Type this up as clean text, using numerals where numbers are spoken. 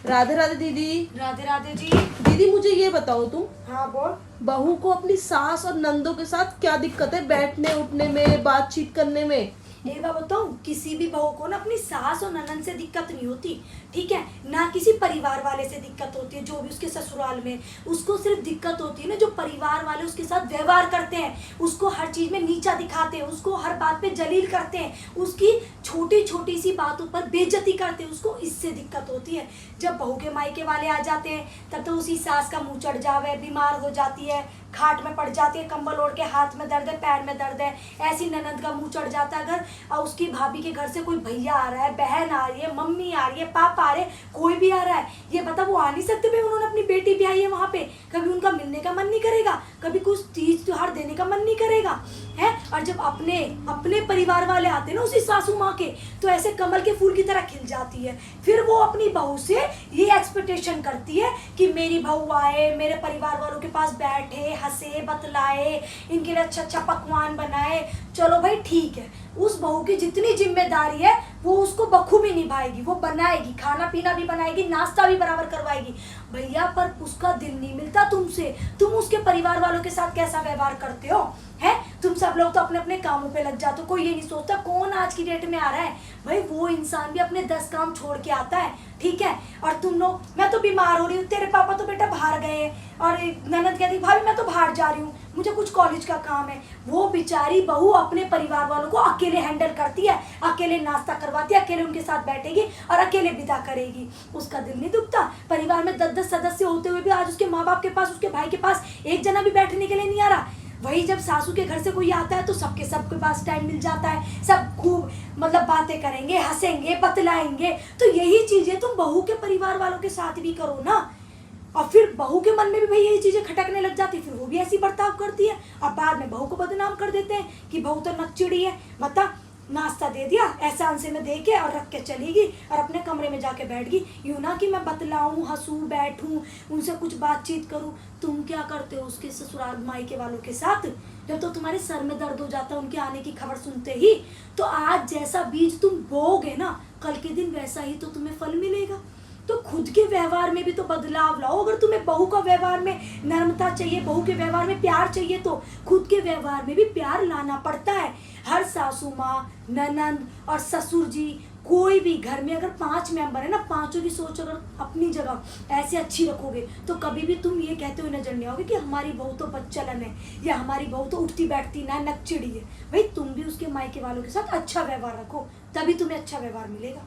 राधे राधे दीदी। राधे राधे जी। दीदी मुझे ये बताओ तुम। हाँ बोल। बहू को अपनी सास और नंदों के साथ क्या दिक्कत है बैठने उठने में, बातचीत करने में? एक बात बताऊं, किसी भी बहू को ना अपनी सास और ननद से दिक्कत नहीं होती, ठीक है ना, किसी परिवार वाले से दिक्कत होती है जो भी उसके ससुराल में। उसको सिर्फ दिक्कत होती है ना जो परिवार वाले उसके साथ व्यवहार करते हैं, उसको हर चीज में नीचा दिखाते हैं, उसको हर बात पे जलील करते हैं, उसकी छोटी छोटी सी बातों पर बेइज्जती करते हैं, उसको इससे दिक्कत होती है। जब बहू के मायके वाले आ जाते हैं तब तो उसी सास का मुंह चढ़ जावे, बीमार हो जाती है, खाट में पड़ जाती है, कंबल ओढ़ के, हाथ में दर्द है, पैर में दर्द है, ऐसी ननद का मुंह चढ़ जाता है। अगर और उसकी भाभी के घर से कोई भैया आ रहा है, बहन आ रही है, मम्मी आ रही है, पापा आ रहे हैं, कोई भी आ रहा है, ये बता वो आ नहीं सकते भाई, उन्होंने अपनी बेटी ब्याही है वहां पे, कभी उनका मिलने का मन नहीं करेगा, कभी कुछ तीज त्योहार देने का मन नहीं करेगा है। और जब अपने अपने परिवार वाले आते हैं ना उसी सासू माँ के, तो ऐसे कमल के फूल की तरह खिल जाती है। फिर वो अपनी बहू से ये एक्सपेक्टेशन करती है कि मेरी बहू आए, मेरे परिवार वालों के पास बैठे, हंसे, बतलाए, इनके लिए अच्छा अच्छा पकवान बनाए। चलो भाई ठीक है, उस बहू की जितनी जिम्मेदारी है वो उसको बखूबी निभाएगी, वो बनाएगी, खाना पीना भी बनाएगी, नाश्ता भी बराबर करवाएगी भैया, पर उसका दिल नहीं मिलता तुमसे। तुम उसके परिवार वालों के साथ कैसा व्यवहार करते हो है? तुम सब लोग तो अपने अपने कामों पे लग जाते हो, कोई ये नहीं सोचता कौन आज की डेट में आ रहा है। भाई वो इंसान भी अपने 10 काम छोड़ के आता है, ठीक है। और तुम लोग, मैं तो बीमार हो रही हूँ, तेरे पापा तो बेटा बाहर गए हैं, और ननद कहती भाभी मैं तो बाहर जा रही हूँ, मुझे कुछ कॉलेज का काम है। वो बेचारी बहू अपने परिवार वालों को अकेले हैंडल करती है, अकेले नाश्ता करवाती है, अकेले उनके साथ बैठेगी और अकेले विदा करेगी। उसका दिल नहीं दुखता? परिवार में 10-10 सदस्य होते हुए भी आज उसके माँ बाप के पास, उसके भाई के पास एक जना भी बैठने के लिए नहीं आ रहा। वही जब सासू के घर से कोई आता है तो सबके पास टाइम मिल जाता है, सब खूब मतलब बातें करेंगे, हंसेंगे, बतलाएंगे। तो यही चीजें तुम बहू के परिवार वालों के साथ भी करो ना। और फिर बहू के मन में भी भाई यही चीजें खटकने लग जाती, फिर वो भी ऐसी बर्ताव करती है, और बाद में बहू को बदनाम कर देते हैं कि बहू तो नकचिड़ी है। बता, नाश्ता दे दिया, एहसान से मैं दे के और रख के चली गई और अपने कमरे में जाके बैठ गई। यूं ना कि मैं बतलाऊं, हंसूं, बैठूं, उनसे कुछ बातचीत करूं। तुम क्या करते हो उसके ससुराल मायके वालों के साथ? जब तो तुम्हारे सर में दर्द हो जाता है उनके आने की खबर सुनते ही। तो आज जैसा बीज तुम बोओगे ना, कल के दिन वैसा ही तो तुम्हें फल मिलेगा। तो खुद के व्यवहार में भी तो बदलाव लाओ। अगर तुम्हें बहू का व्यवहार में नर्मता चाहिए, बहू के व्यवहार में प्यार चाहिए, तो खुद के व्यवहार में भी प्यार लाना पड़ता है। हर सासू माँ, ननंद और ससुर जी, कोई भी घर में अगर 5 मेंबर है ना, पांचों की सोच अगर अपनी जगह ऐसे अच्छी रखोगे तो कभी भी तुम ये कहते हुए नजर नहीं आओगे कि हमारी बहू तो बच्चलन है, या हमारी बहू तो उठती बैठती ना नकचिड़ी है। भाई तुम भी उसके मायके वालों के साथ अच्छा व्यवहार रखो, तभी तुम्हें अच्छा व्यवहार मिलेगा।